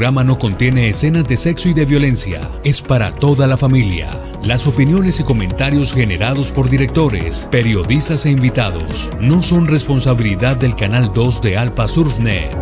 programa no contiene escenas de sexo y de violencia. Es para toda la familia. Las opiniones y comentarios generados por directores, periodistas e invitados no son responsabilidad del Canal 2 de Alpa Surfnet.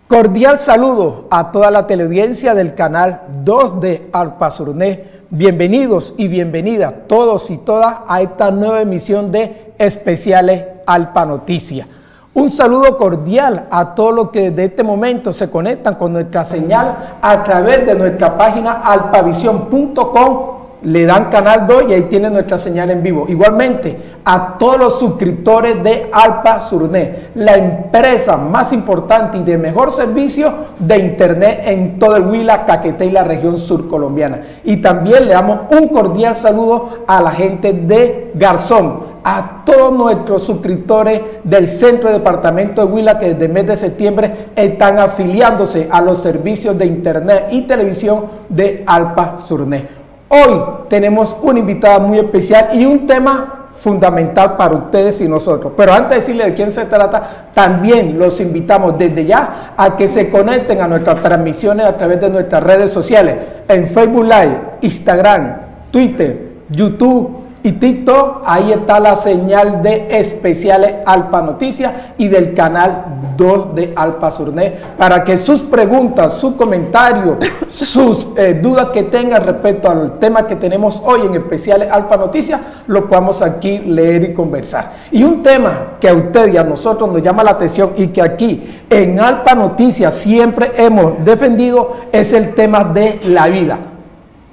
Cordial saludo a toda la teleaudiencia del Canal 2 de Alpa Surfnet. Bienvenidos y bienvenidas todos y todas a esta nueva emisión de Especiales Alpa Noticias. Un saludo cordial a todos los que desde este momento se conectan con nuestra señal a través de nuestra página alpavision.com. Le dan Canal 2 y ahí tienen nuestra señal en vivo. Igualmente, a todos los suscriptores de Alpa Surfnet, la empresa más importante y de mejor servicio de internet en todo el Huila, Caquetá y la región surcolombiana. Y también le damos un cordial saludo a la gente de Garzón, a todos nuestros suscriptores del Centro de Departamento de Huila que desde el mes de septiembre están afiliándose a los servicios de internet y televisión de Alpa Surfnet. Hoy tenemos una invitada muy especial y un tema fundamental para ustedes y nosotros. Pero antes de decirles de quién se trata, también los invitamos desde ya a que se conecten a nuestras transmisiones a través de nuestras redes sociales, en Facebook Live, Instagram, Twitter, YouTube y TikTok. Ahí está la señal de Especiales Alpa Noticias y del Canal 2 de Alpa Surfnet, para que sus preguntas, sus comentarios, sus dudas que tengan respecto al tema que tenemos hoy en Especiales Alpa Noticias, lo podamos aquí leer y conversar. Y un tema que a usted y a nosotros nos llama la atención y que aquí en Alpa Noticias siempre hemos defendido es el tema de la vida.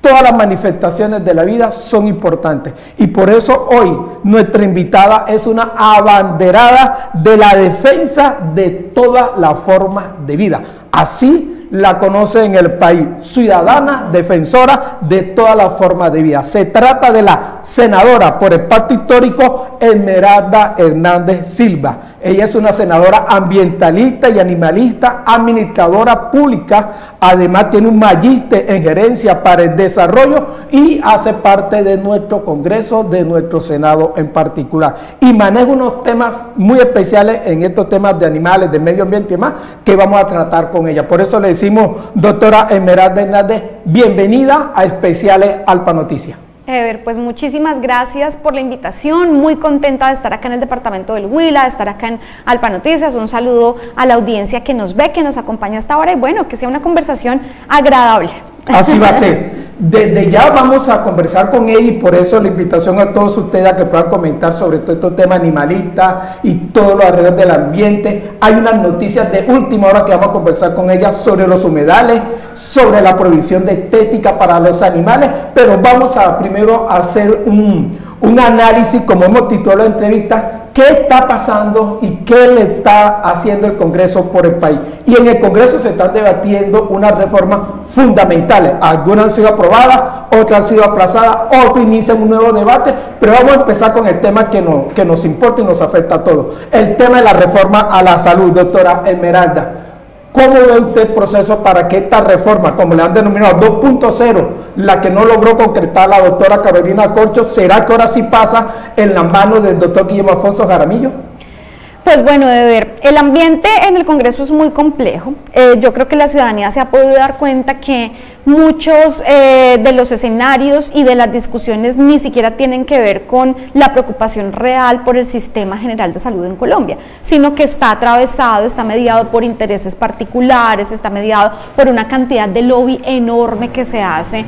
Todas las manifestaciones de la vida son importantes y por eso hoy nuestra invitada es una abanderada de la defensa de todas las formas de vida. Así la conoce en el país, ciudadana defensora de todas las formas de vida. Se trata de la senadora por el Pacto Histórico Esmeralda Hernández Silva. Ella es una senadora ambientalista y animalista, administradora pública, además tiene un magíster en gerencia para el desarrollo y hace parte de nuestro Congreso, de nuestro Senado en particular. Y maneja unos temas muy especiales en estos temas de animales, de medio ambiente y más, que vamos a tratar con ella. Por eso le decimos, doctora Esmeralda Hernández, bienvenida a Especiales Alpa Noticias. Ever, pues muchísimas gracias por la invitación, muy contenta de estar acá en el departamento del Huila, de estar acá en Alpa Noticias. Un saludo a la audiencia que nos ve, que nos acompaña hasta ahora y bueno, que sea una conversación agradable. Así va a ser. Desde ya vamos a conversar con ella y por eso la invitación a todos ustedes a que puedan comentar sobre todo estos temas animalistas y todo lo alrededor del ambiente. Hay unas noticias de última hora que vamos a conversar con ella sobre los humedales, sobre la provisión de estética para los animales, pero vamos a primero hacer un análisis, como hemos titulado la entrevista, qué está pasando y qué le está haciendo el Congreso por el país. Y en el Congreso se están debatiendo unas reformas fundamentales. Algunas han sido aprobadas, otras han sido aplazadas, otras inician un nuevo debate, pero vamos a empezar con el tema que nos importa y nos afecta a todos. El tema de la reforma a la salud, doctora Esmeralda. ¿Cómo ve usted el proceso para que esta reforma, como le han denominado 2.0, la que no logró concretar la doctora Carolina Corcho, será que ahora sí pasa en las manos del doctor Guillermo Alfonso Jaramillo? Pues bueno, de ver, el ambiente en el Congreso es muy complejo. Yo creo que la ciudadanía se ha podido dar cuenta que muchos de los escenarios y de las discusiones ni siquiera tienen que ver con la preocupación real por el sistema general de salud en Colombia, sino que está atravesado, está mediado por intereses particulares, está mediado por una cantidad de lobby enorme que se hace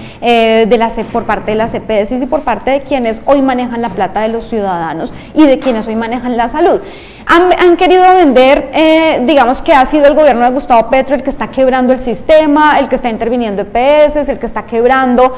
por parte de las EPS y por parte de quienes hoy manejan la plata de los ciudadanos y de quienes hoy manejan la salud. Han querido vender, digamos que ha sido el gobierno de Gustavo Petro el que está quebrando el sistema, el que está interviniendo EPS, EPS, el que está quebrando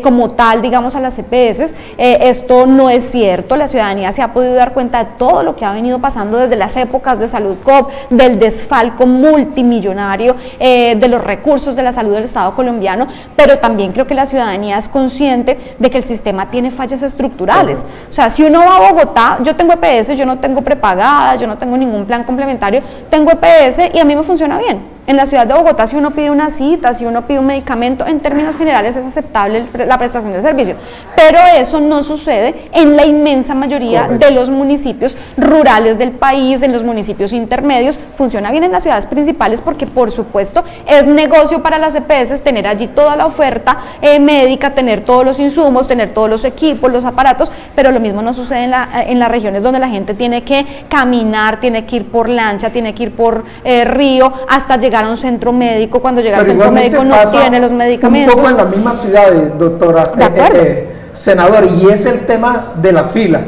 como tal, digamos, a las EPS. Esto no es cierto. La ciudadanía se ha podido dar cuenta de todo lo que ha venido pasando desde las épocas de Saludcop, del desfalco multimillonario de los recursos de la salud del Estado colombiano, pero también creo que la ciudadanía es consciente de que el sistema tiene fallas estructurales. O sea, si uno va a Bogotá, yo tengo EPS, yo no tengo prepagada, yo no tengo ningún plan complementario, tengo EPS y a mí me funciona bien. En la ciudad de Bogotá, si uno pide una cita, si uno pide un medicamento, en términos generales es aceptable la prestación del servicio, pero eso no sucede en la inmensa mayoría de los municipios rurales del país, en los municipios intermedios. Funciona bien en las ciudades principales porque, por supuesto, es negocio para las EPS tener allí toda la oferta médica, tener todos los insumos, tener todos los equipos, los aparatos, pero lo mismo no sucede en las regiones donde la gente tiene que caminar, tiene que ir por lancha, tiene que ir por río, hasta llegar a un centro médico. Cuando llega al centro médico no tiene los medicamentos. Un poco en la misma ciudad, doctora, senador, y es el tema de la fila,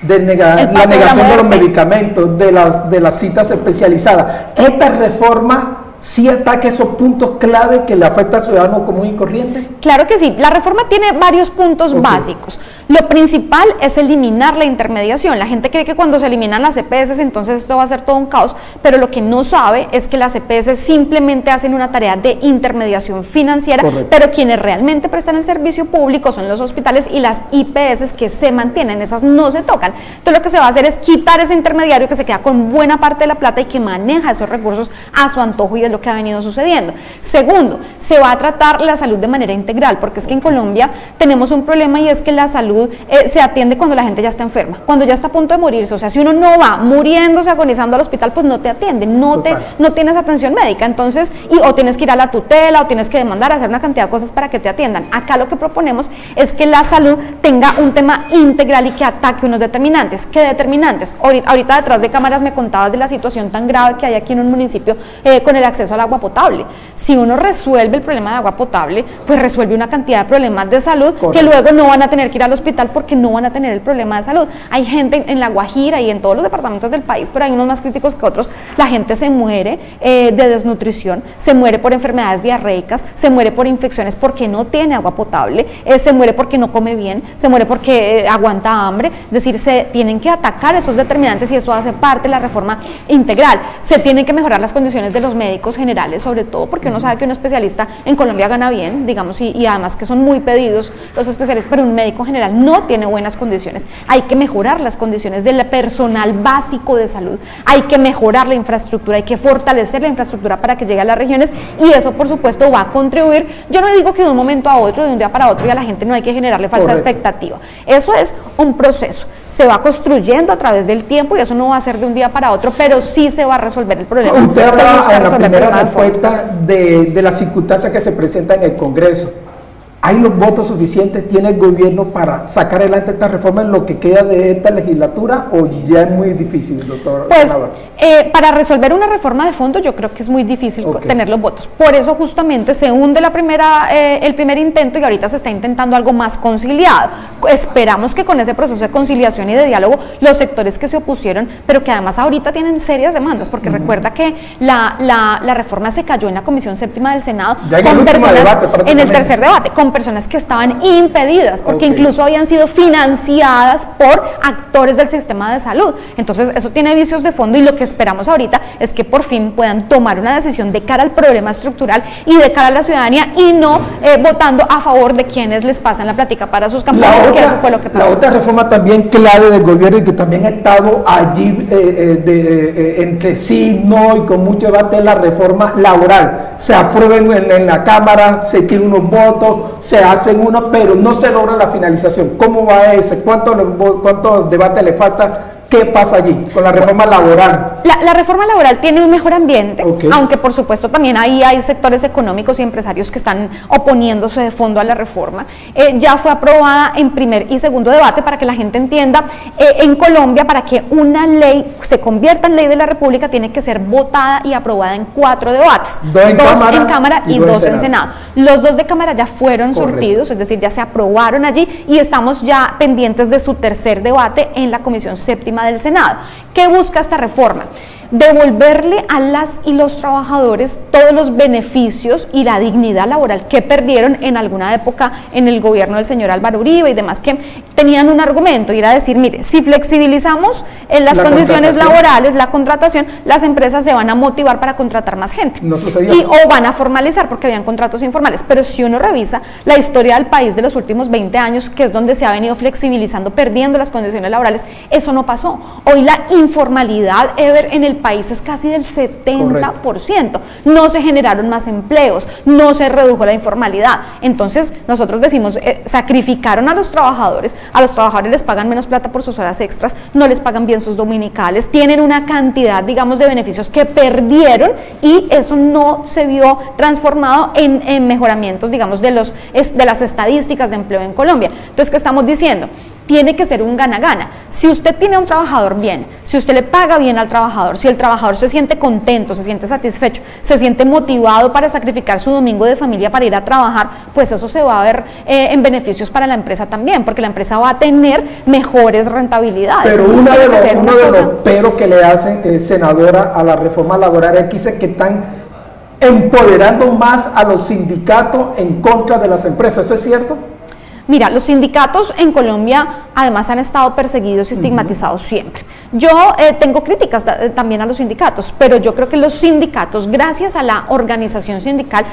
la negación de los medicamentos, de las citas especializadas. Esta reforma sí ataca esos puntos clave que le afecta al ciudadano común y corriente. Claro que sí, la reforma tiene varios puntos básicos. Lo principal es eliminar la intermediación. La gente cree que cuando se eliminan las EPS entonces esto va a ser todo un caos, pero lo que no sabe es que las EPS simplemente hacen una tarea de intermediación financiera, pero quienes realmente prestan el servicio público son los hospitales y las IPS que se mantienen, esas no se tocan. Entonces lo que se va a hacer es quitar ese intermediario que se queda con buena parte de la plata y que maneja esos recursos a su antojo, y es lo que ha venido sucediendo. Segundo, se va a tratar la salud de manera integral, porque es que en Colombia tenemos un problema, y es que la salud se atiende cuando la gente ya está enferma, cuando ya está a punto de morirse. O sea, si uno no va muriéndose, agonizando al hospital, pues no te atienden, no tienes atención médica. Entonces, o tienes que ir a la tutela, o tienes que demandar, hacer una cantidad de cosas para que te atiendan. Acá lo que proponemos es que la salud tenga un tema integral y que ataque unos determinantes. ¿Qué determinantes? Ahorita detrás de cámaras me contabas de la situación tan grave que hay aquí en un municipio con el acceso al agua potable. Si uno resuelve el problema de agua potable, pues resuelve una cantidad de problemas de salud que luego no van a tener que ir al hospital porque no van a tener el problema de salud. Hay gente en La Guajira y en todos los departamentos del país, pero hay unos más críticos que otros. La gente se muere de desnutrición, se muere por enfermedades diarreicas, se muere por infecciones porque no tiene agua potable, se muere porque no come bien, se muere porque aguanta hambre. Es decir, se tienen que atacar esos determinantes, y eso hace parte de la reforma integral. Se tienen que mejorar las condiciones de los médicos generales, sobre todo porque uno sabe que un especialista en Colombia gana bien, digamos, y además que son muy pedidos los especialistas, pero un médico general no tiene buenas condiciones. Hay que mejorar las condiciones del personal básico de salud, hay que mejorar la infraestructura, hay que fortalecer la infraestructura para que llegue a las regiones, y eso por supuesto va a contribuir. Yo no digo que de un momento a otro, de un día para otro, y a la gente no hay que generarle falsa expectativa. Eso es un proceso, se va construyendo a través del tiempo, y eso no va a ser de un día para otro, pero sí se va a resolver el problema. Usted hablaba en la primera respuesta de las circunstancias que se presentan en el Congreso. ¿Hay los votos suficientes? ¿Tiene el gobierno para sacar adelante esta reforma en lo que queda de esta legislatura, o ya es muy difícil, doctor? Pues para resolver una reforma de fondo yo creo que es muy difícil tener los votos. Por eso justamente se hunde el primer intento, y ahorita se está intentando algo más conciliado. Esperamos que con ese proceso de conciliación y de diálogo los sectores que se opusieron, pero que además ahorita tienen serias demandas, porque recuerda que la reforma se cayó en la Comisión Séptima del Senado en el tercer debate, con personas que estaban impedidas, porque incluso habían sido financiadas por actores del sistema de salud. Entonces eso tiene vicios de fondo, y lo que esperamos ahorita es que por fin puedan tomar una decisión de cara al problema estructural y de cara a la ciudadanía, y no votando a favor de quienes les pasan la plática para sus campañas, que eso fue lo que pasó. La otra reforma también clave del gobierno, y que también ha estado allí entre sí, no, y con mucho debate, es la reforma laboral. Se aprueba en la Cámara, se quieren unos votos, se hacen uno, pero no se logra la finalización. ¿Cómo va ese? ¿Cuánto debate le falta? ¿Qué pasa allí con la reforma laboral? La reforma laboral tiene un mejor ambiente, aunque por supuesto también ahí hay sectores económicos y empresarios que están oponiéndose de fondo a la reforma. Ya fue aprobada en primer y segundo debate. Para que la gente entienda, en Colombia, para que una ley se convierta en ley de la República, tiene que ser votada y aprobada en 4 debates, dos en Cámara y 2 en Senado. Los 2 de Cámara ya fueron surtidos, es decir, ya se aprobaron allí, y estamos ya pendientes de su tercer debate en la Comisión Séptima del Senado. ¿Qué busca esta reforma? devolverle a las y los trabajadores todos los beneficios y la dignidad laboral que perdieron en alguna época en el gobierno del señor Álvaro Uribe y demás, que tenían un argumento y era decir, mire, si flexibilizamos las condiciones laborales, la contratación, las empresas se van a motivar para contratar más gente o van a formalizar porque habían contratos informales. Pero si uno revisa la historia del país de los últimos 20 años, que es donde se ha venido flexibilizando, perdiendo las condiciones laborales, eso no pasó. Hoy la informalidad, Ever, en el país es casi del 70%. Correcto. No se generaron más empleos, no se redujo la informalidad. Entonces nosotros decimos, sacrificaron a los trabajadores les pagan menos plata por sus horas extras, no les pagan bien sus dominicales, tienen una cantidad, digamos, de beneficios que perdieron y eso no se vio transformado en mejoramientos, digamos, de las estadísticas de empleo en Colombia. Entonces, ¿qué estamos diciendo? Tiene que ser un gana-gana. Si usted tiene a un trabajador bien, si usted le paga bien al trabajador, si el trabajador se siente contento, se siente satisfecho, se siente motivado para sacrificar su domingo de familia para ir a trabajar, pues eso se va a ver en beneficios para la empresa también, porque la empresa va a tener mejores rentabilidades. Pero uno de los peros que le hacen, senadora, a la reforma laboral es que están empoderando más a los sindicatos en contra de las empresas. ¿Eso es cierto? Mira, los sindicatos en Colombia además han estado perseguidos y estigmatizados siempre. Yo tengo críticas también a los sindicatos, pero yo creo que los sindicatos, gracias a la organización sindical,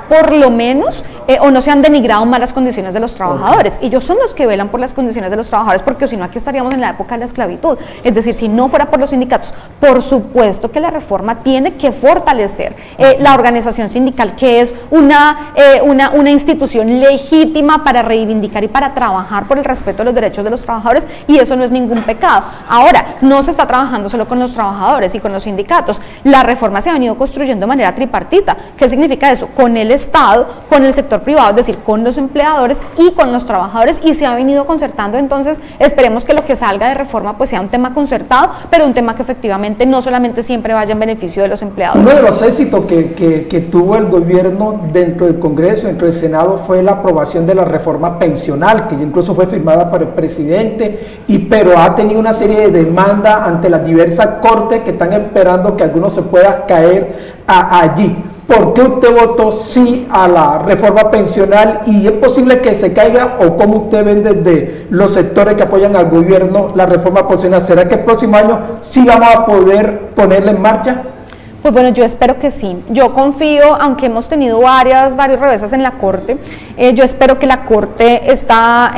por lo menos, o no se han denigrado más las condiciones de los trabajadores. Ellos son los que velan por las condiciones de los trabajadores, porque si no aquí estaríamos en la época de la esclavitud. Es decir, si no fuera por los sindicatos, por supuesto que la reforma tiene que fortalecer la organización sindical, que es una institución legítima para reivindicar y para trabajar por el respeto de los derechos de los trabajadores, y eso no es ningún pecado. Ahora, no se está trabajando solo con los trabajadores y con los sindicatos. La reforma se ha venido construyendo de manera tripartita. ¿Qué significa eso? Con el Estado, con el sector privado, es decir, con los empleadores y con los trabajadores, y se ha venido concertando. Entonces, esperemos que lo que salga de reforma pues sea un tema concertado, pero un tema que efectivamente no solamente siempre vaya en beneficio de los empleadores. Uno de los éxitos que tuvo el gobierno dentro del Congreso, dentro del Senado, fue la aprobación de la reforma pensional, que incluso fue firmada por el presidente, pero ha tenido una serie de demandas ante las diversas cortes que están esperando que algunos se puedan caer allí. ¿Por qué usted votó sí a la reforma pensional y es posible que se caiga, o cómo usted ven desde los sectores que apoyan al gobierno la reforma pensional? ¿Será que el próximo año sí vamos a poder ponerla en marcha? Pues bueno, yo espero que sí. Yo confío, aunque hemos tenido varios reveses en la Corte, yo espero que la Corte esta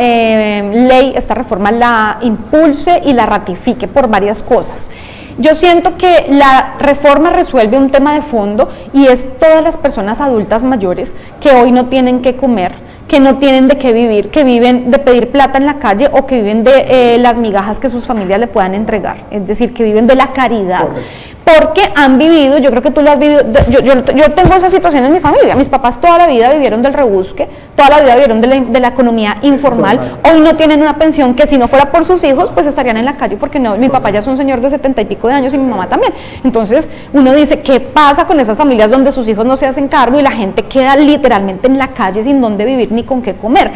reforma la impulse y la ratifique por varias cosas. Yo siento que la reforma resuelve un tema de fondo, y es todas las personas adultas mayores que hoy no tienen que comer, que no tienen de qué vivir, que viven de pedir plata en la calle o que viven de las migajas que sus familias le puedan entregar, es decir, que viven de la caridad. Correcto. Porque han vivido, yo creo que tú lo has vivido, yo tengo esa situación en mi familia. Mis papás toda la vida vivieron del rebusque, toda la vida vivieron de la economía informal. Hoy no tienen una pensión que, si no fuera por sus hijos, pues estarían en la calle, porque no, mi papá ya es un señor de 70 y pico de años y mi mamá también. Entonces uno dice, ¿qué pasa con esas familias donde sus hijos no se hacen cargo y la gente queda literalmente en la calle sin dónde vivir ni con qué comer?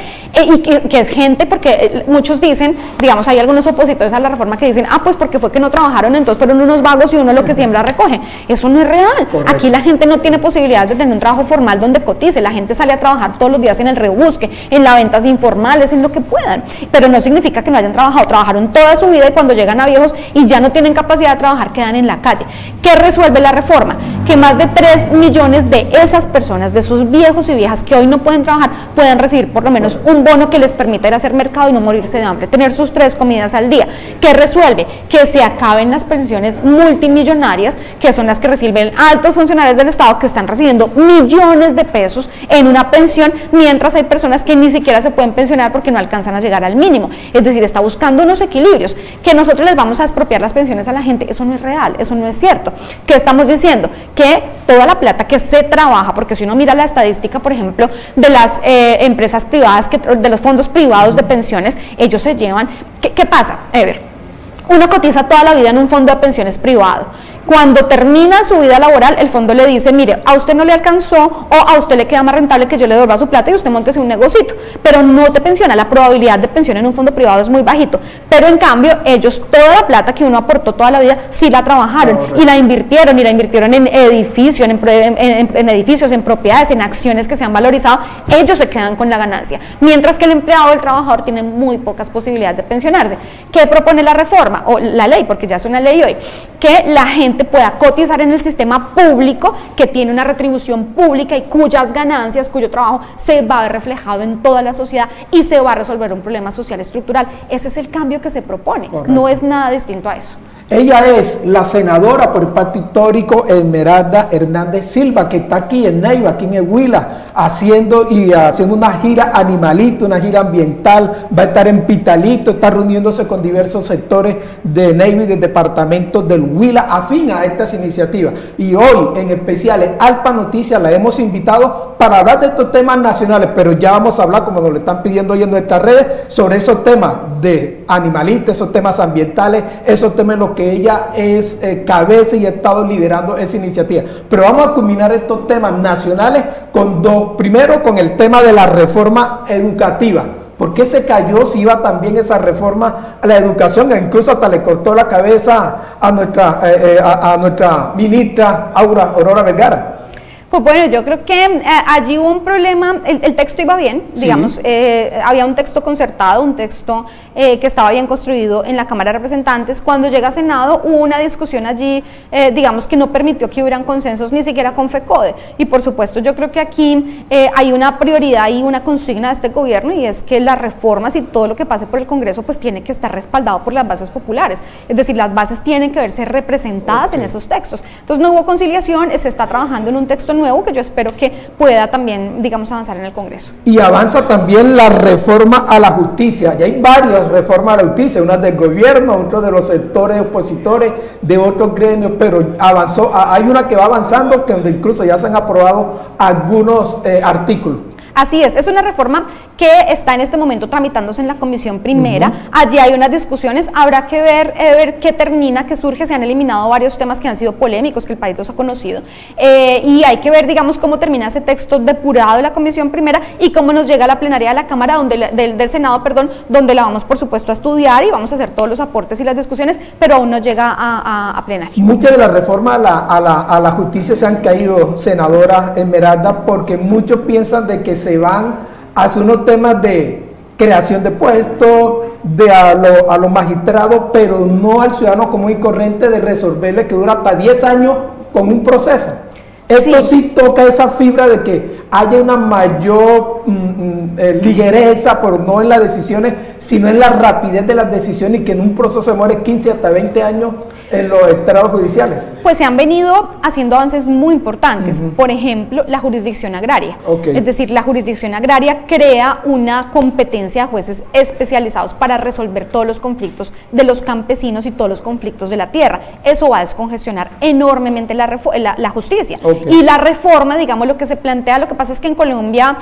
Y que es gente, porque muchos dicen, digamos, hay algunos opositores a la reforma que dicen, pues porque fue que no trabajaron, entonces fueron unos vagos y uno lo que siembra recoge. Eso no es real. Correcto. Aquí la gente no tiene posibilidad de tener un trabajo formal donde cotice. La gente sale a trabajar todos los días en el rebusque, en las ventas informales, en lo que puedan, pero no significa que no hayan trabajado. Trabajaron toda su vida y cuando llegan a viejos y ya no tienen capacidad de trabajar, quedan en la calle. ¿Qué resuelve la reforma? Que más de 3 millones de esas personas, de esos viejos y viejas que hoy no pueden trabajar, puedan recibir por lo menos un bono que les permita ir a hacer mercado y no morirse de hambre, tener sus 3 comidas al día. ¿Qué resuelve? Que se acaben las pensiones multimillonarias, que son las que reciben altos funcionarios del Estado, que están recibiendo millones de pesos en una pensión, mientras hay personas que ni siquiera se pueden pensionar porque no alcanzan a llegar al mínimo. Es decir, está buscando unos equilibrios. Que nosotros les vamos a expropiar las pensiones a la gente, eso no es real, eso no es cierto. ¿Qué estamos diciendo? Que toda la plata que se trabaja, porque si uno mira la estadística, por ejemplo, de las empresas privadas, de los fondos privados de pensiones, ellos se llevan. ¿Qué pasa? A ver, uno cotiza toda la vida en un fondo de pensiones privado. Cuando termina su vida laboral, el fondo le dice, mire, a usted no le alcanzó o a usted le queda más rentable que yo le devuelva su plata y usted montese un negocito, pero no te pensiona. La probabilidad de pensión en un fondo privado es muy bajito, pero en cambio ellos toda la plata que uno aportó toda la vida sí la trabajaron y la invirtieron en edificios, en edificios, en propiedades, en acciones que se han valorizado. Ellos se quedan con la ganancia, mientras que el empleado, el trabajador, tiene muy pocas posibilidades de pensionarse. ¿Qué propone la reforma o la ley? Porque ya es una ley hoy, que la gente pueda cotizar en el sistema público, que tiene una retribución pública y cuyas ganancias, cuyo trabajo se va a ver reflejado en toda la sociedad y se va a resolver un problema social estructural. Ese es el cambio que se propone. Correcto. No es nada distinto a eso. Ella es la senadora por el Pacto Histórico Esmeralda Hernández Silva, que está aquí en Neiva, aquí en el Huila, haciendo una gira animalista, una gira ambiental. Va a estar en Pitalito, está reuniéndose con diversos sectores de Neiva y del departamento del Huila afín a estas iniciativas. Y hoy, en especiales Alpa Noticias, la hemos invitado para hablar de estos temas nacionales, pero ya vamos a hablar, como nos lo están pidiendo hoy en nuestras redes, sobre esos temas de animalistas, esos temas ambientales, esos temas en los que ella es cabeza y ha estado liderando esa iniciativa. Pero vamos a combinar estos temas nacionales con dos. Primero, con el tema de la reforma educativa. ¿Por qué se cayó si iba también esa reforma a la educación? Incluso hasta le cortó la cabeza a nuestra ministra Aurora Vergara. Pues bueno, yo creo que allí hubo un problema. El texto iba bien, digamos, había un texto concertado, un texto que estaba bien construido en la Cámara de Representantes. Cuando llega a Senado hubo una discusión allí, digamos, que no permitió que hubieran consensos ni siquiera con FECODE, y por supuesto yo creo que aquí hay una prioridad y una consigna de este gobierno, y es que las reformas y todo lo que pase por el Congreso pues tiene que estar respaldado por las bases populares, es decir, las bases tienen que verse representadas en esos textos. Entonces no hubo conciliación, se está trabajando en un texto nuevo que yo espero que pueda también, digamos, avanzar en el Congreso. Y avanza también la reforma a la justicia. Ya hay varias reformas a la justicia, unas del gobierno, otras de los sectores opositores, de otros gremios, pero avanzó, hay una que va avanzando, que donde incluso ya se han aprobado algunos artículos. Así es una reforma que está en este momento tramitándose en la Comisión Primera. Allí hay unas discusiones, habrá que ver qué termina, qué surge. Se han eliminado varios temas que han sido polémicos, que el país los ha conocido, y hay que ver, digamos, cómo termina ese texto depurado de la Comisión Primera y cómo nos llega a la plenaria de la Cámara, del Senado, perdón, donde la vamos por supuesto a estudiar y vamos a hacer todos los aportes y las discusiones, pero aún no llega a plenaria. Muchas de las reformas a la justicia se han caído, senadora Esmeralda, porque muchos piensan de que se van hacia unos temas de creación de puestos, a los magistrados, pero no al ciudadano común y corriente, de resolverle que dura hasta 10 años con un proceso. Esto sí toca esa fibra de que haya una mayor ligereza, pero no en las decisiones, sino en la rapidez de las decisiones, y que en un proceso se muere 15 hasta 20 años en los estrados judiciales. Pues se han venido haciendo avances muy importantes. Por ejemplo, la jurisdicción agraria. Es decir, la jurisdicción agraria crea una competencia de jueces especializados para resolver todos los conflictos de los campesinos y todos los conflictos de la tierra. Eso va a descongestionar enormemente la justicia. Y la reforma, digamos, lo que se plantea, lo que pasa es que en Colombia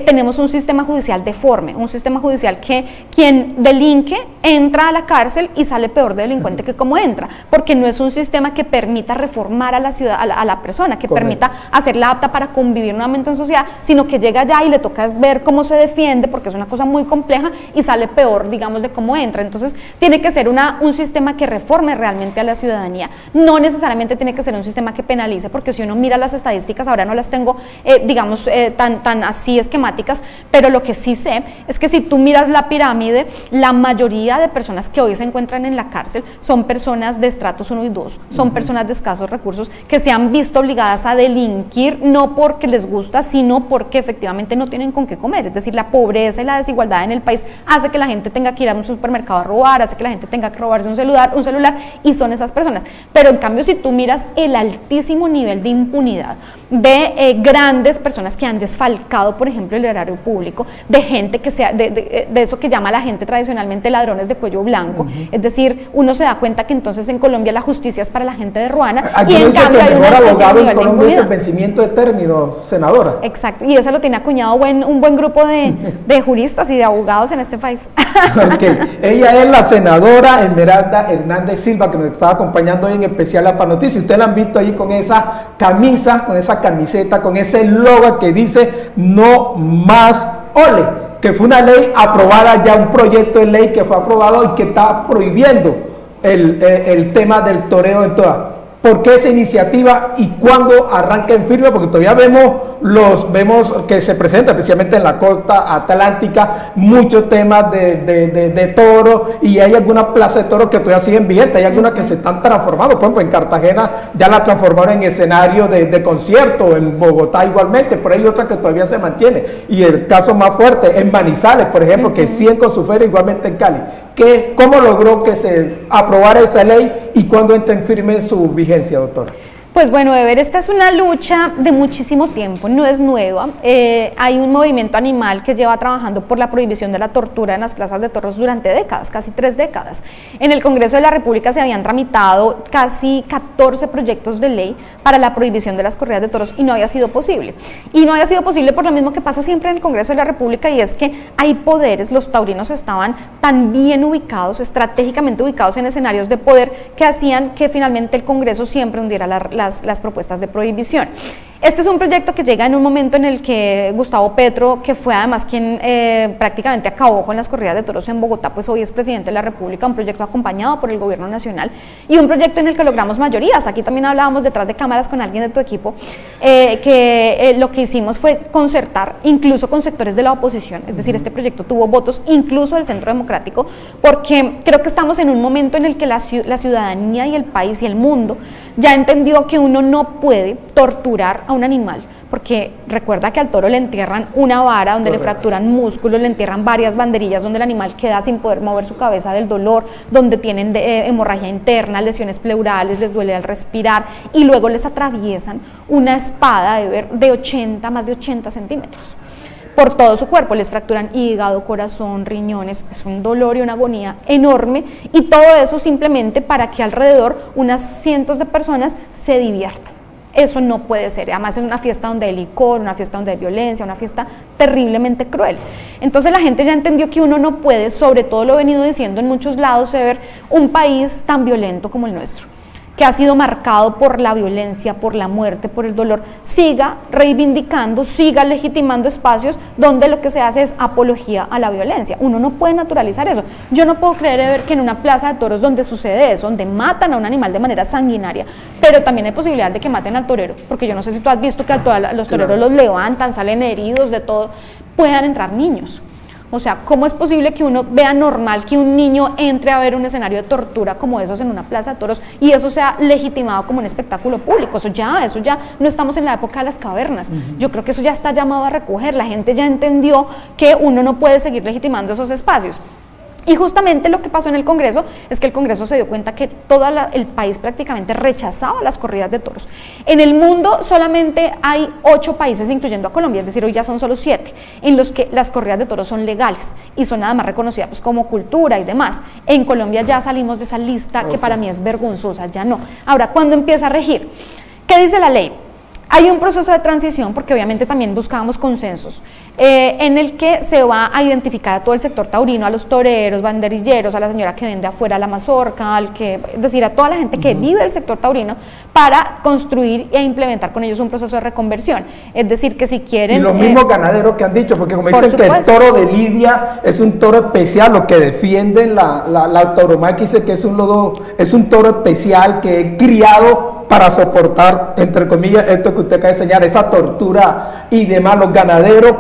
tenemos un sistema judicial deforme, un sistema judicial que quien delinque entra a la cárcel y sale peor de delincuente que como entra, porque no es un sistema que permita reformar a la ciudad, a la persona, que permita hacerla apta para convivir nuevamente en sociedad, sino que llega allá y le toca ver cómo se defiende, porque es una cosa muy compleja, y sale peor, digamos, de cómo entra. Entonces tiene que ser un sistema que reforme realmente a la ciudadanía. No necesariamente tiene que ser un sistema que penalice, porque si uno mira las estadísticas, ahora no las tengo, digamos, tan así esquemáticas, pero lo que sí sé es que si tú miras la pirámide, la mayoría de personas que hoy se encuentran en la cárcel son personas de estratos 1 y 2, son personas de escasos recursos que se han visto obligadas a delinquir, no porque les gusta, sino porque efectivamente no tienen con qué comer. Es decir, la pobreza y la desigualdad en el país hace que la gente tenga que ir a un supermercado a robar, hace que la gente tenga que robarse un celular, y son esas personas. Pero en cambio, si tú miras el altísimo nivel de impunidad de grandes personas que han desfalcado, por ejemplo, del erario público, de gente que sea, de eso que llama la gente tradicionalmente ladrones de cuello blanco. Es decir, uno se da cuenta que entonces en Colombia la justicia es para la gente de Ruana. Aquí y en dice cambio que el mejor abogado en Colombia es el impunidad. vencimiento de términos, senadora. Exacto, y eso lo tiene acuñado un buen grupo de juristas y de abogados en este país. Okay. Ella es la senadora Esmeralda Hernández Silva, que nos está acompañando hoy en especial a Noticias. Ustedes la han visto ahí con esa camisa, con esa camiseta, con ese logo que dice "No más ole", que fue una ley aprobada ya, un proyecto de ley que fue aprobado y que está prohibiendo el tema del toreo en toda. ¿Por qué esa iniciativa y cuándo arranca en firme? Porque todavía vemos que se presenta, especialmente en la costa atlántica, muchos temas de toro, y hay algunas plazas de toros que todavía siguen vigentes, hay algunas que se están transformando. Por ejemplo, en Cartagena ya la transformaron en escenario de concierto, en Bogotá igualmente, pero hay otras que todavía se mantiene. Y el caso más fuerte en Manizales, por ejemplo, que siguen con su feria, igualmente en Cali. ¿Cómo logró que se aprobara esa ley y cuándo entra en firme su vigencia, doctora? Pues bueno, Ever, esta es una lucha de muchísimo tiempo, no es nueva. Hay un movimiento animal que lleva trabajando por la prohibición de la tortura en las plazas de toros durante décadas, casi 3 décadas. En el Congreso de la República se habían tramitado casi 14 proyectos de ley para la prohibición de las corridas de toros y no había sido posible. Y no había sido posible por lo mismo que pasa siempre en el Congreso de la República, y es que hay poderes, los taurinos estaban tan bien ubicados, estratégicamente ubicados en escenarios de poder, que hacían que finalmente el Congreso siempre hundiera las propuestas de prohibición. Este es un proyecto que llega en un momento en el que Gustavo Petro, que fue además quien prácticamente acabó con las corridas de toros en Bogotá, pues hoy es presidente de la República, un proyecto acompañado por el gobierno nacional y un proyecto en el que logramos mayorías. Aquí también hablábamos detrás de cámaras con alguien de tu equipo, que lo que hicimos fue concertar incluso con sectores de la oposición, es decir, este proyecto tuvo votos incluso del Centro Democrático, porque creo que estamos en un momento en el que la ciudadanía y el país y el mundo ya entendió que uno no puede torturar a un animal, porque recuerda que al toro le entierran una vara donde le fracturan músculos, le entierran varias banderillas donde el animal queda sin poder mover su cabeza del dolor, donde tienen hemorragia interna, lesiones pleurales, les duele al respirar, y luego les atraviesan una espada de más de 80 centímetros por todo su cuerpo, les fracturan hígado, corazón, riñones, es un dolor y una agonía enorme, y todo eso simplemente para que alrededor unas cientos de personas se diviertan. Eso no puede ser, además es una fiesta donde hay licor, una fiesta donde hay violencia, una fiesta terriblemente cruel. Entonces la gente ya entendió que uno no puede, sobre todo lo he venido diciendo en muchos lados, ver un país tan violento como el nuestro, que ha sido marcado por la violencia, por la muerte, por el dolor, siga reivindicando, siga legitimando espacios donde lo que se hace es apología a la violencia. Uno no puede naturalizar eso. Yo no puedo creer que en una plaza de toros donde sucede eso, donde matan a un animal de manera sanguinaria, pero también hay posibilidad de que maten al torero, porque yo no sé si tú has visto que a los toreros los levantan, salen heridos de todo, puedan entrar niños. O sea, ¿cómo es posible que uno vea normal que un niño entre a ver un escenario de tortura como esos en una plaza de toros y eso sea legitimado como un espectáculo público? Eso ya no estamos en la época de las cavernas. Yo creo que eso ya está llamado a recoger. La gente ya entendió que uno no puede seguir legitimando esos espacios. Y justamente lo que pasó en el Congreso es que el Congreso se dio cuenta que todo el país prácticamente rechazaba las corridas de toros. En el mundo solamente hay 8 países, incluyendo a Colombia, es decir, hoy ya son solo 7, en los que las corridas de toros son legales y son además reconocidas pues, como cultura y demás. En Colombia ya salimos de esa lista que para mí es vergonzosa, ya no. Ahora, ¿cuándo empieza a regir? ¿Qué dice la ley? Hay un proceso de transición, porque obviamente también buscábamos consensos, en el que se va a identificar a todo el sector taurino, a los toreros, banderilleros, a la señora que vende afuera la mazorca, es decir, a toda la gente que vive el sector taurino, para construir e implementar con ellos un proceso de reconversión. Es decir, que si quieren... Y los mismos ganaderos que han dicho, porque como dicen que el toro de Lidia es un toro especial, lo que defienden la tauromaquia dice que es un toro especial que es criado para soportar, entre comillas, esto que usted acaba de enseñar, esa tortura y demás. Los ganaderos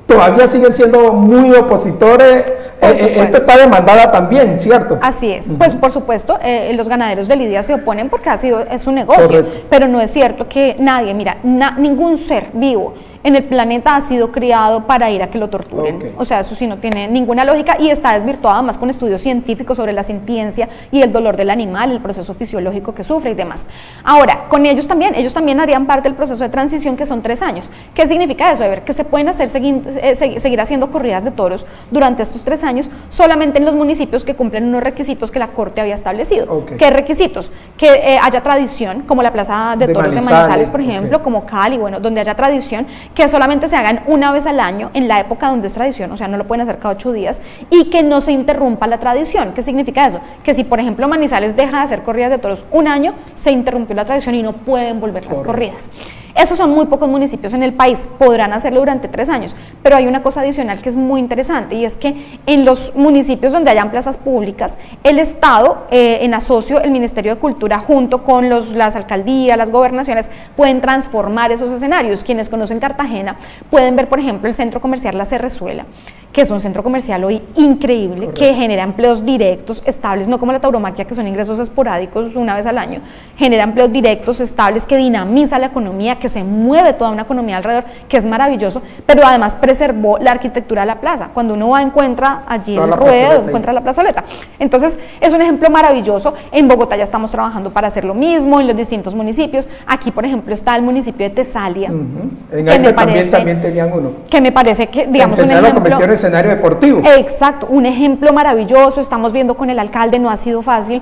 todavía siguen siendo muy opositores. Esto está demandada también, ¿cierto? Así es, pues por supuesto, los ganaderos de Lidia se oponen porque es un negocio. Correcto. Pero no es cierto que nadie, mira, ningún ser vivo en el planeta ha sido criado para ir a que lo torturen. Okay. O sea, eso sí no tiene ninguna lógica y está desvirtuado además con estudios científicos sobre la sentiencia y el dolor del animal, el proceso fisiológico que sufre y demás. Ahora, con ellos también harían parte del proceso de transición, que son 3 años. ¿Qué significa eso? A ver, que se pueden hacer seguir haciendo corridas de toros durante estos 3 años solamente en los municipios que cumplen unos requisitos que la Corte había establecido. Okay. ¿Qué requisitos? Que haya tradición, como la Plaza de Toros de Manizales, por ejemplo, okay, como Cali, bueno, donde haya tradición, que solamente se hagan una vez al año en la época donde es tradición, o sea, no lo pueden hacer cada 8 días, y que no se interrumpa la tradición. ¿Qué significa eso? Que si, por ejemplo, Manizales deja de hacer corridas de toros un año, se interrumpió la tradición y no pueden volver las corridas. Esos son muy pocos municipios en el país, podrán hacerlo durante 3 años, pero hay una cosa adicional que es muy interesante, y es que en los municipios donde hayan plazas públicas, el Estado, en asocio, el Ministerio de Cultura, junto con las alcaldías, las gobernaciones, pueden transformar esos escenarios. Quienes conocen Cartagena pueden ver, por ejemplo, el centro comercial La Cerrezuela, que es un centro comercial hoy increíble, correcto, que genera empleos directos, estables, no como la tauromaquia, que son ingresos esporádicos una vez al año, genera empleos directos, estables, que dinamiza la economía, que se mueve toda una economía alrededor, que es maravilloso, pero además preservó la arquitectura de la plaza. Cuando uno va, encuentra allí el ruedo, encuentra la plazoleta. Entonces, es un ejemplo maravilloso. En Bogotá ya estamos trabajando para hacer lo mismo, en los distintos municipios. Aquí, por ejemplo, está el municipio de Tesalia. En Aipe también tenían uno. Que me parece que, digamos, un ejemplo... escenario deportivo. Exacto, un ejemplo maravilloso. Estamos viendo con el alcalde, no ha sido fácil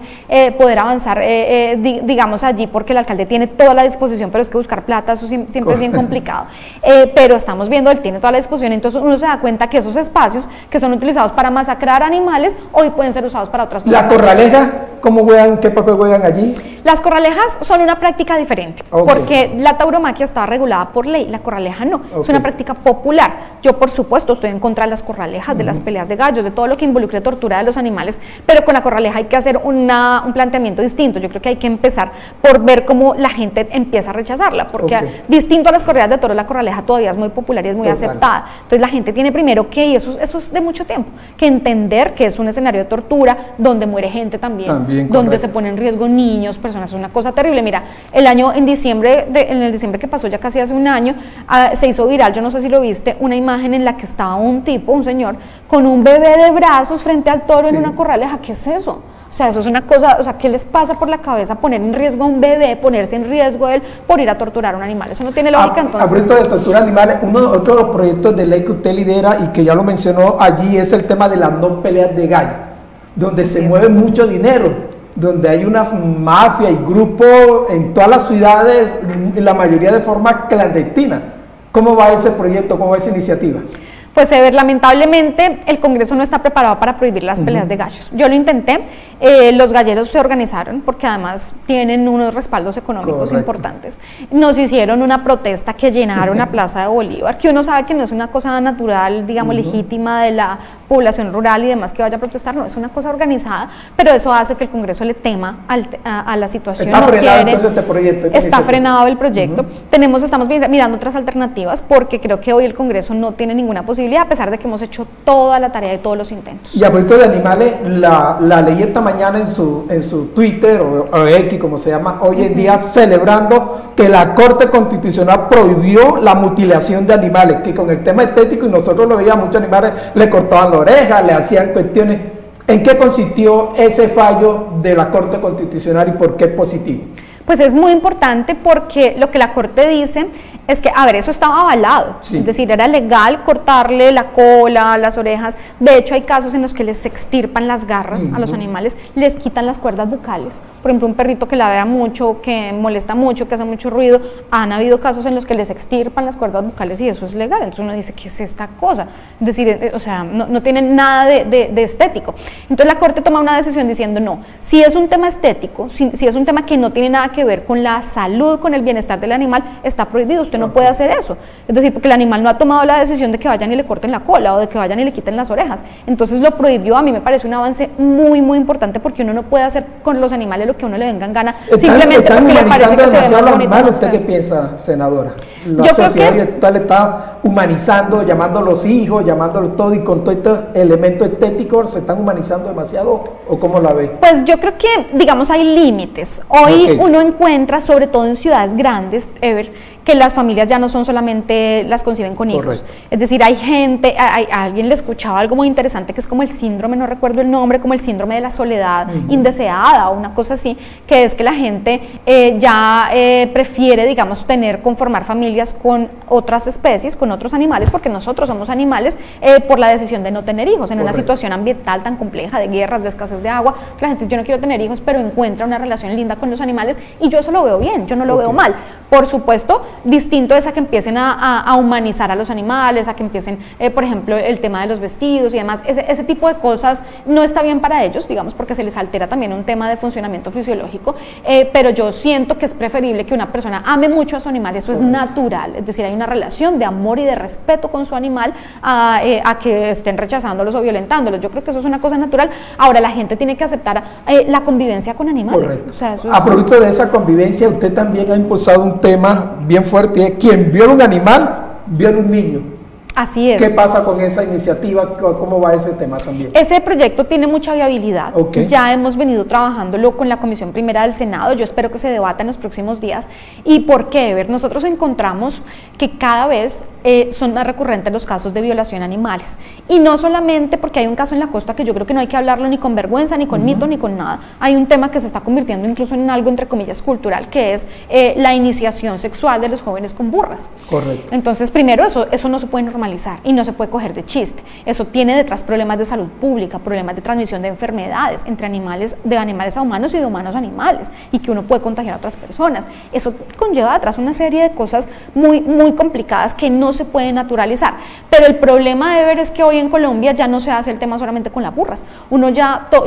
poder avanzar, digamos, allí, porque el alcalde tiene toda la disposición, pero es que buscar plata, eso siempre es bien complicado. Pero estamos viendo, él tiene toda la disposición, entonces uno se da cuenta que esos espacios que son utilizados para masacrar animales, hoy pueden ser usados para otras cosas. ¿La corraleja? ¿Cómo juegan? ¿Qué papel juegan allí? Las corralejas son una práctica diferente, okay, porque la tauromaquia estaba regulada por ley, la corraleja no, okay, es una práctica popular. Yo, por supuesto, estoy en contra de las corralejas, de las peleas de gallos, de todo lo que involucre tortura de los animales, pero con la corraleja hay que hacer un planteamiento distinto. Yo creo que hay que empezar por ver cómo la gente empieza a rechazarla, porque okay, distinto a las corridas de toros, la corraleja todavía es muy popular y es muy aceptada. Entonces la gente tiene primero que, y eso es de mucho tiempo, que entender que es un escenario de tortura, donde muere gente también donde se ponen en riesgo niños, personas, es una cosa terrible. Mira, en diciembre que pasó, ya casi hace un año, se hizo viral, yo no sé si lo viste, una imagen en la que estaba un señor, con un bebé de brazos frente al toro, sí, en una corraleja. ¿Qué es eso? O sea, eso es una cosa, o sea, ¿qué les pasa por la cabeza poner en riesgo a un bebé, ponerse en riesgo él por ir a torturar a un animal? Eso no tiene lógica. Entonces, hablando de tortura de animales, otro de los proyectos de ley que usted lidera y que ya lo mencionó allí es el tema de las no peleas de gallo, donde se mueve mucho dinero, donde hay unas mafias y grupos en todas las ciudades, en la mayoría de forma clandestina. ¿Cómo va ese proyecto? ¿Cómo va esa iniciativa? Pues lamentablemente el Congreso no está preparado para prohibir las peleas de gallos. Yo lo intenté, los galleros se organizaron porque además tienen unos respaldos económicos importantes. Nos hicieron una protesta que llenaron la Plaza de Bolívar, que uno sabe que no es una cosa natural, digamos, legítima de la población rural y demás que vaya a protestar, no, es una cosa organizada, pero eso hace que el Congreso le tema a la situación. Está frenado entonces este proyecto. Está frenado el proyecto. Estamos mirando otras alternativas porque creo que hoy el Congreso no tiene ninguna posibilidad, a pesar de que hemos hecho toda la tarea de todos los intentos. Y a propósito de animales, la leí esta mañana en su Twitter o X, como se llama hoy en día, celebrando que la Corte Constitucional prohibió la mutilación de animales, que con el tema estético, y nosotros lo veíamos, muchos animales le cortaban la oreja, le hacían cuestiones. ¿En qué consistió ese fallo de la Corte Constitucional y por qué es positivo? Pues es muy importante porque lo que la Corte dice es que, a ver, eso estaba avalado, sí, es decir, era legal cortarle la cola, las orejas. De hecho, hay casos en los que les extirpan las garras a los animales, les quitan las cuerdas bucales. Por ejemplo, un perrito que ladra mucho, que molesta mucho, que hace mucho ruido, han habido casos en los que les extirpan las cuerdas bucales y eso es legal. Entonces uno dice, ¿qué es esta cosa? Es decir, o sea, no tiene nada de estético. Entonces la Corte toma una decisión diciendo, no, si es un tema estético, si es un tema que no tiene nada que ver con la salud, con el bienestar del animal, está prohibido, usted no puede hacer eso. Es decir, porque el animal no ha tomado la decisión de que vayan y le corten la cola o de que vayan y le quiten las orejas. Entonces lo prohibió. A mí me parece un avance muy, muy importante porque uno no puede hacer con los animales lo que a uno le venga en gana, simplemente porque le parece que se ve más bonito. ¿Usted qué piensa, senadora? La sociedad actual está humanizando, llamando a los hijos, llamándolo todo, y con todo este elemento estético, ¿se están humanizando demasiado o cómo la ve? Pues yo creo que, digamos, hay límites. Hoy uno encuentra, sobre todo en ciudades grandes, Ever, que las familias ya no son solamente las conciben con hijos. Correcto. Es decir, hay gente, a alguien le escuchaba algo muy interesante que es como el síndrome, no recuerdo el nombre, como el síndrome de la soledad indeseada o una cosa así, que es que la gente ya prefiere, digamos, conformar familias con otras especies, con otros animales, porque nosotros somos animales, por la decisión de no tener hijos, en una situación ambiental tan compleja, de guerras, de escasez de agua. La gente dice, yo no quiero tener hijos, pero encuentra una relación linda con los animales, y yo eso lo veo bien, yo no lo veo mal. Por supuesto, distinto es a que empiecen a humanizar a los animales, a que empiecen, por ejemplo, el tema de los vestidos y demás, ese tipo de cosas no está bien para ellos, digamos, porque se les altera también un tema de funcionamiento fisiológico, pero yo siento que es preferible que una persona ame mucho a su animal, eso es natural, es decir, hay una relación de amor y de respeto con su animal, a que estén rechazándolos o violentándolos. Yo creo que eso es una cosa natural. Ahora, la gente tiene que aceptar la convivencia con animales. Correcto. O sea, eso a propósito de esa convivencia, usted también ha impulsado un tema bien fuerte, quien viola un animal, viola un niño. Así es. ¿Qué pasa con esa iniciativa? ¿Cómo va ese tema también? Ese proyecto tiene mucha viabilidad. Ya hemos venido trabajándolo con la Comisión Primera del Senado. Yo espero que se debata en los próximos días. ¿Y por qué? Ver, nosotros encontramos que cada vez son más recurrentes los casos de violación a animales. Y no solamente porque hay un caso en la costa que yo creo que no hay que hablarlo ni con vergüenza, ni con mito, ni con nada. Hay un tema que se está convirtiendo incluso en algo, entre comillas, cultural, que es la iniciación sexual de los jóvenes con burras. Correcto. Entonces, primero, eso no se puede normalizar y no se puede coger de chiste. Eso tiene detrás problemas de salud pública, problemas de transmisión de enfermedades entre animales, de animales a humanos y de humanos a animales, y que uno puede contagiar a otras personas. Eso conlleva atrás una serie de cosas muy, muy complicadas que no se pueden naturalizar. Pero el problema de ver es que hoy en Colombia ya no se hace el tema solamente con las burras.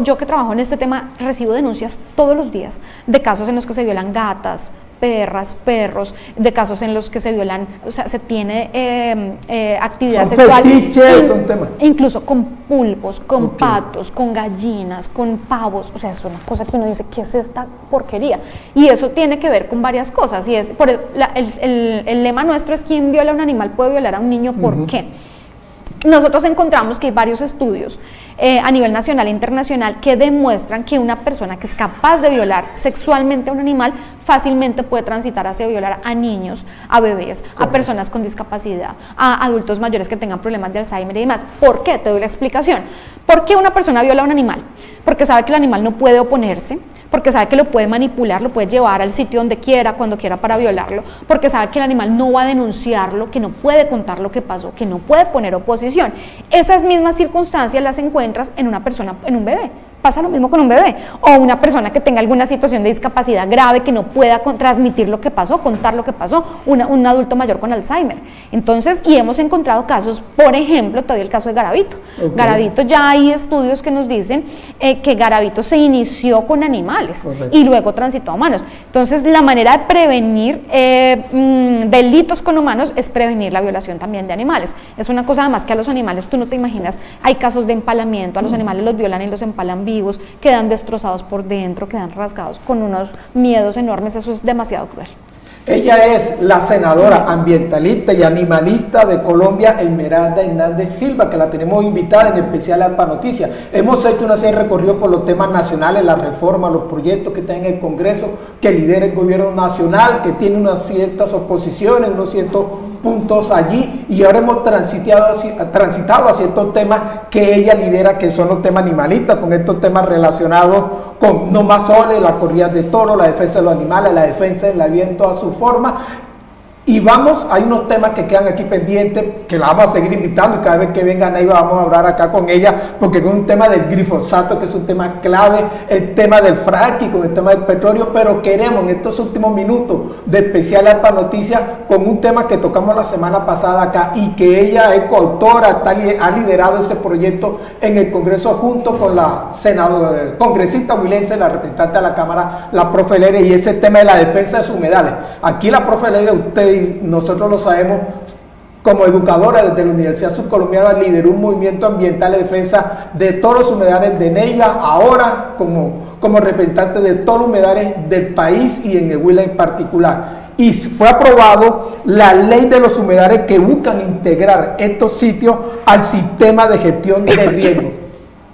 Yo que trabajo en este tema recibo denuncias todos los días de casos en los que se violan gatas, perras, perros, de casos en los que se violan, o sea, se tiene actividad sexual. Fetiches, son temas. Incluso con pulpos, con patos, con gallinas, con pavos, o sea, es una cosa que uno dice, ¿qué es esta porquería? Y eso tiene que ver con varias cosas, y es, el lema nuestro es: quien viola a un animal puede violar a un niño. ¿Por qué? Nosotros encontramos que hay varios estudios a nivel nacional e internacional que demuestran que una persona que es capaz de violar sexualmente a un animal fácilmente puede transitar hacia violar a niños, a bebés, a personas con discapacidad, a adultos mayores que tengan problemas de Alzheimer y demás. ¿Por qué? Te doy la explicación. ¿Por qué una persona viola a un animal? Porque sabe que el animal no puede oponerse, porque sabe que lo puede manipular, lo puede llevar al sitio donde quiera, cuando quiera, para violarlo, porque sabe que el animal no va a denunciarlo, que no puede contar lo que pasó, que no puede poner oposición. Esas mismas circunstancias las encuentras en una persona, en un bebé. Pasa lo mismo con un bebé, o una persona que tenga alguna situación de discapacidad grave, que no pueda transmitir lo que pasó, contar lo que pasó, un adulto mayor con Alzheimer. Entonces, y hemos encontrado casos, por ejemplo, te doy el caso de Garavito. Garavito, ya hay estudios que nos dicen que Garavito se inició con animales y luego transitó a humanos. Entonces, la manera de prevenir delitos con humanos es prevenir la violación también de animales. Es una cosa además que a los animales, tú no te imaginas, hay casos de empalamiento, a los animales los violan y los empalan vivos, quedan destrozados por dentro, quedan rasgados con unos miedos enormes. Eso es demasiado cruel. Ella es la senadora ambientalista y animalista de Colombia, Esmeralda Hernández Silva, que la tenemos invitada en especial a ARPA Noticias. Hemos hecho una serie de recorridos por los temas nacionales, la reforma, los proyectos que está en el Congreso, que lidera el gobierno nacional, que tiene unas ciertas oposiciones, unos ciertos puntos allí, y ahora hemos transitado hacia estos temas que ella lidera, que son los temas animalistas, con estos temas relacionados con no más soles, la corrida de toros, la defensa de los animales, la defensa del aviento a su forma. Y hay unos temas que quedan aquí pendientes, que la vamos a seguir invitando, y cada vez que venga Neiva vamos a hablar acá con ella, porque es un tema del glifosato, que es un tema clave, el tema del fracking, con el tema del petróleo, pero queremos en estos últimos minutos de especial ARPA Noticias, con un tema que tocamos la semana pasada acá, y que ella es coautora, ha liderado ese proyecto en el Congreso junto con la senadora, congresista huilense, la representante de la Cámara, la profe Leire, y ese tema de la defensa de sus humedales. Aquí la profe Leire, usted y nosotros lo sabemos, como educadora desde la Universidad Subcolombiana, lideró un movimiento ambiental de defensa de todos los humedales de Neiva, ahora como representante de todos los humedales del país y en el Huila en particular. Y fue aprobado la ley de los humedales, que buscan integrar estos sitios al sistema de gestión de riesgo.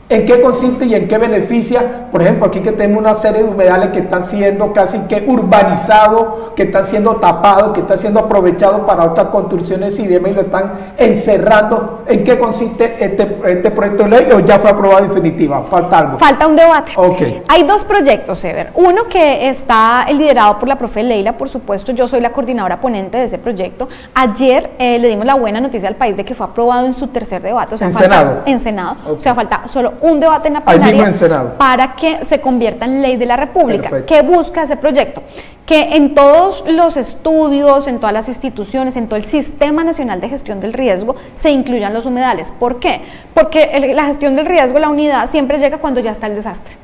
¿En qué consiste y en qué beneficia? Por ejemplo, aquí que tenemos una serie de humedales que están siendo casi que urbanizados, que están siendo tapados, que están siendo aprovechados para otras construcciones y demás, y lo están encerrando. ¿En qué consiste este proyecto de ley o ya fue aprobado en definitiva? ¿Falta algo? Falta un debate. Okay. Hay dos proyectos, Ever. Uno que está liderado por la profe Leila, por supuesto, yo soy la coordinadora ponente de ese proyecto. Ayer le dimos la buena noticia al país de que fue aprobado en su tercer debate. O sea, ¿En Senado? En Senado. Okay. O sea, falta solo un debate en la Ahí mismo plenaria en Senado, para que se convierta en ley de la República. Perfecto. ¿Qué busca ese proyecto? Que en todos los estudios, en todas las instituciones, en todo el Sistema Nacional de Gestión del Riesgo se incluyan los humedales. ¿Por qué? Porque la gestión del riesgo, la unidad, siempre llega cuando ya está el desastre.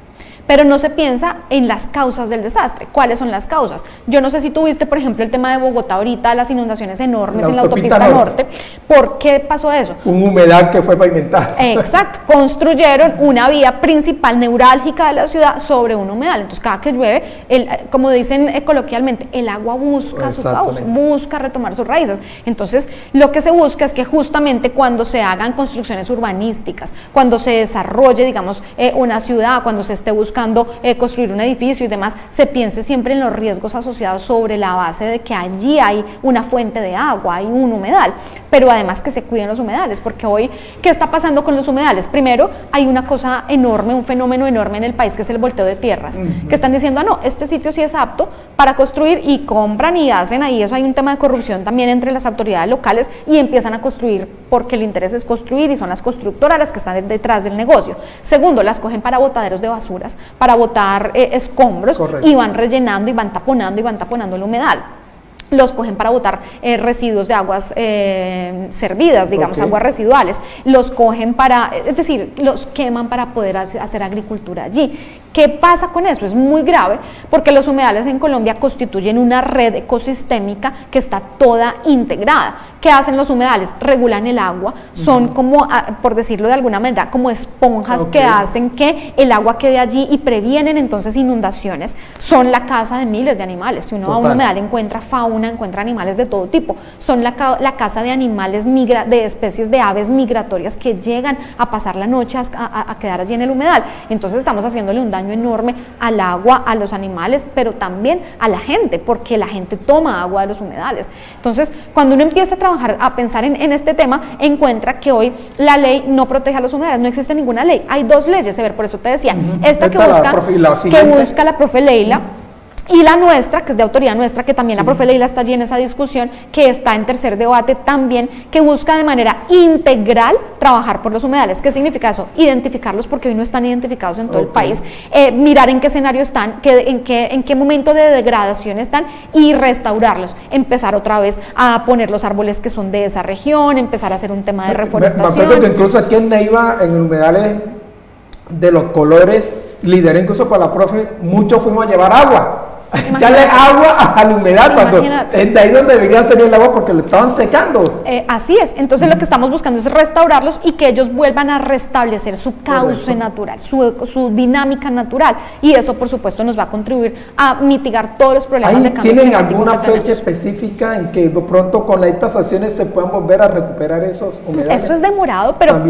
Pero no se piensa en las causas del desastre. ¿Cuáles son las causas? Yo no sé si tuviste, por ejemplo, el tema de Bogotá ahorita, las inundaciones enormes en la autopista norte. ¿Por qué pasó eso? Un humedal que fue pavimentado. Exacto, construyeron una vía principal neurálgica de la ciudad sobre un humedal. Entonces, cada que llueve, como dicen coloquialmente, el agua busca su causa, busca retomar sus raíces. Entonces, lo que se busca es que justamente cuando se hagan construcciones urbanísticas, cuando se desarrolle, digamos, una ciudad, cuando se esté buscando construir un edificio y demás, se piense siempre en los riesgos asociados sobre la base de que allí hay una fuente de agua, hay un humedal, pero además que se cuiden los humedales, porque hoy, ¿qué está pasando con los humedales? Primero, hay una cosa enorme, un fenómeno enorme en el país que es el volteo de tierras, que están diciendo, ah, no, este sitio sí es apto para construir y compran y hacen ahí, eso hay un tema de corrupción también entre las autoridades locales y empiezan a construir porque el interés es construir y son las constructoras las que están detrás del negocio. Segundo, las cogen para botaderos de basuras, para botar escombros. Correcto. Y van rellenando y van taponando el humedal. Los cogen para botar residuos de aguas servidas, digamos, okay, aguas residuales. Los cogen para, es decir, los queman para poder hacer agricultura allí. ¿Qué pasa con eso? Es muy grave porque los humedales en Colombia constituyen una red ecosistémica que está toda integrada. ¿Qué hacen los humedales? Regulan el agua, son como, por decirlo de alguna manera, como esponjas, okay, que hacen que el agua quede allí y previenen entonces inundaciones. Son la casa de miles de animales. Si uno va a un humedal encuentra fauna, encuentra animales de todo tipo. Son la casa de animales, de especies de aves migratorias que llegan a pasar la noche a quedar allí en el humedal. Entonces estamos haciéndole un daño enorme al agua, a los animales, pero también a la gente, porque la gente toma agua de los humedales. Entonces, cuando uno empieza a trabajar, a pensar en este tema, encuentra que hoy la ley no protege a los humedales, no existe ninguna ley. Hay dos leyes, por eso te decía, esta que busca la profe Leila, y la nuestra, que es de autoría nuestra, que también la profe Leila está allí en esa discusión, que está en tercer debate también, que busca de manera integral trabajar por los humedales. ¿Qué significa eso? Identificarlos, porque hoy no están identificados en todo el país, mirar en qué escenario están, en qué momento de degradación están y restaurarlos, empezar otra vez a poner los árboles que son de esa región, empezar a hacer un tema de reforestación. Me acuerdo que incluso aquí en Neiva, en humedales de los colores, lideré incluso para la profe, muchos fuimos a llevar agua. Echarle agua a la humedad cuando de ahí donde debería salir el agua porque lo estaban secando. Así es, entonces lo que estamos buscando es restaurarlos y que ellos vuelvan a restablecer su cauce natural, su dinámica natural, y eso por supuesto nos va a contribuir a mitigar todos los problemas de cambio climático. ¿Tienen alguna fecha específica en que de pronto con estas acciones se puedan volver a recuperar esos humedales? Eso es demorado, pero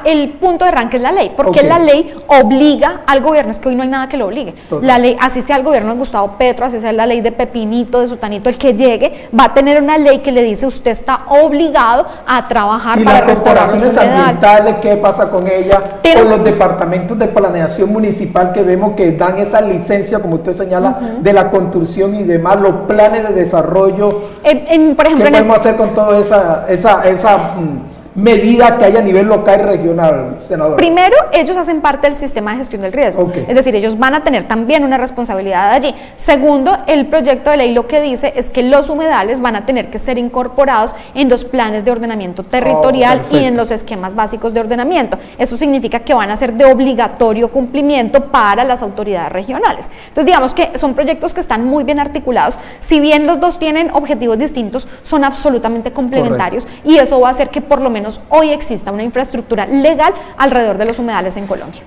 el punto de arranque es la ley, porque la ley obliga al gobierno, es que hoy no hay nada que lo obligue. La ley, así sea el gobierno de Gustavo Petro, así sea la ley de Pepinito, de Sutanito, el que llegue, va a tener una ley que le dice usted está obligado a trabajar para restaurar los humedales. ¿Y las corporaciones ambientales, qué pasa con ellas? O los departamentos de planeación municipal que vemos que dan esa licencia, como usted señala, de la construcción y demás, los planes de desarrollo. Por ejemplo, ¿qué podemos hacer con toda esa medida que hay a nivel local y regional, senador? Primero, ellos hacen parte del sistema de gestión del riesgo, es decir, ellos van a tener también una responsabilidad allí. Segundo, el proyecto de ley lo que dice es que los humedales van a tener que ser incorporados en los planes de ordenamiento territorial y en los esquemas básicos de ordenamiento. Eso significa que van a ser de obligatorio cumplimiento para las autoridades regionales. Entonces, digamos que son proyectos que están muy bien articulados, si bien los dos tienen objetivos distintos, son absolutamente complementarios, y eso va a hacer que por lo menos hoy exista una infraestructura legal alrededor de los humedales en Colombia.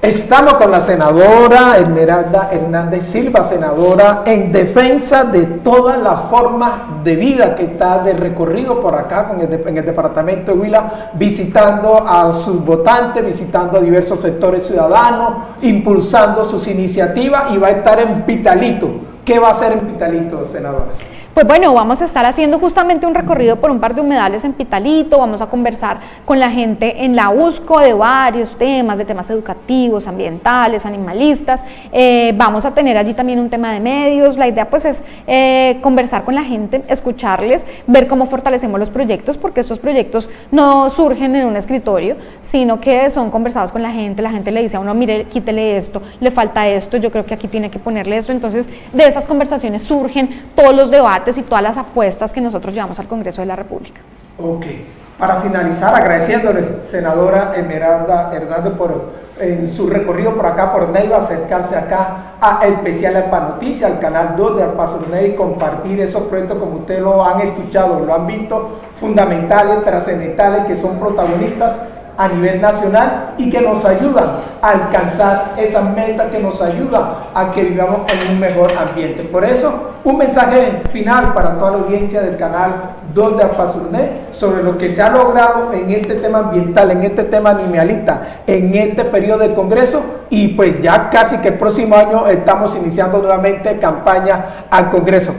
Estamos con la senadora Esmeralda Hernández Silva, senadora en defensa de todas las formas de vida que está de recorrido por acá en el departamento de Huila, visitando a sus votantes, visitando a diversos sectores ciudadanos, impulsando sus iniciativas y va a estar en Pitalito. ¿Qué va a hacer en Pitalito, senadora? Pues bueno, vamos a estar haciendo justamente un recorrido por un par de humedales en Pitalito, vamos a conversar con la gente en la USCO de varios temas, de temas educativos, ambientales, animalistas, vamos a tener allí también un tema de medios. La idea pues es conversar con la gente, escucharles, ver cómo fortalecemos los proyectos, porque estos proyectos no surgen en un escritorio, sino que son conversados con la gente le dice a uno, mire, quítele esto, le falta esto, yo creo que aquí tiene que ponerle esto. Entonces de esas conversaciones surgen todos los debates y todas las apuestas que nosotros llevamos al Congreso de la República. Ok, para finalizar, agradeciéndole, senadora Esmeralda Hernández, por en su recorrido por acá, por Neiva, acercarse acá a Especial Alpa Noticias, al canal 2 de Alpa Surné, y compartir esos proyectos como ustedes lo han escuchado, lo han visto, fundamentales, trascendentales, que son protagonistas a nivel nacional y que nos ayudan a alcanzar esas metas, que nos ayudan a que vivamos en un mejor ambiente. Por eso, un mensaje final para toda la audiencia del canal 2 de Alpa Surné sobre lo que se ha logrado en este tema ambiental, en este tema animalista, en este periodo del Congreso, y pues ya casi que el próximo año estamos iniciando nuevamente campaña al Congreso.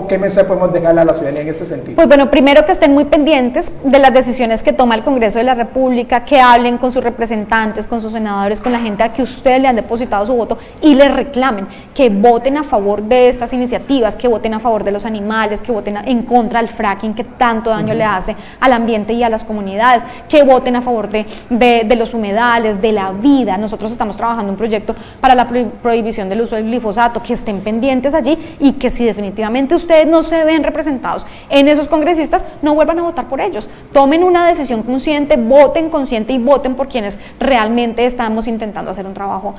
¿Qué mensaje podemos dejarle a la ciudadanía en ese sentido? Pues bueno, primero que estén muy pendientes de las decisiones que toma el Congreso de la República, que hablen con sus representantes, con sus senadores, con la gente a que ustedes le han depositado su voto y les reclamen que voten a favor de estas iniciativas, que voten a favor de los animales, que voten en contra del fracking que tanto daño le hace al ambiente y a las comunidades, que voten a favor de los humedales, de la vida. Nosotros estamos trabajando un proyecto para la prohibición del uso del glifosato, que estén pendientes allí y que si definitivamente ustedes no se ven representados en esos congresistas, no vuelvan a votar por ellos. Tomen una decisión consciente, voten consciente y voten por quienes realmente estamos intentando hacer un trabajo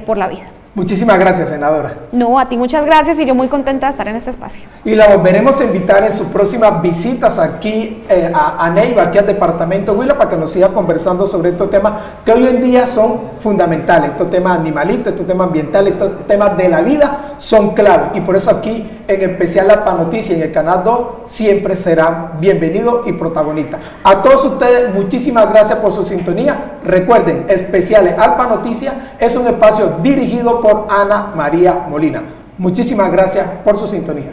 por la vida. Muchísimas gracias, senadora. No, a ti muchas gracias y yo muy contenta de estar en este espacio. Y la volveremos a invitar en sus próximas visitas aquí a Neiva, aquí al departamento de Huila, para que nos siga conversando sobre estos temas que hoy en día son fundamentales. Estos temas animalistas, estos temas ambientales, estos temas de la vida son claves. Y por eso aquí, en Especial Alpa Noticias, en el canal 2, siempre serán bienvenidos y protagonistas. A todos ustedes, muchísimas gracias por su sintonía. Recuerden, Especiales Alpa Noticias es un espacio dirigido por Ana María Molina. Muchísimas gracias por su sintonía.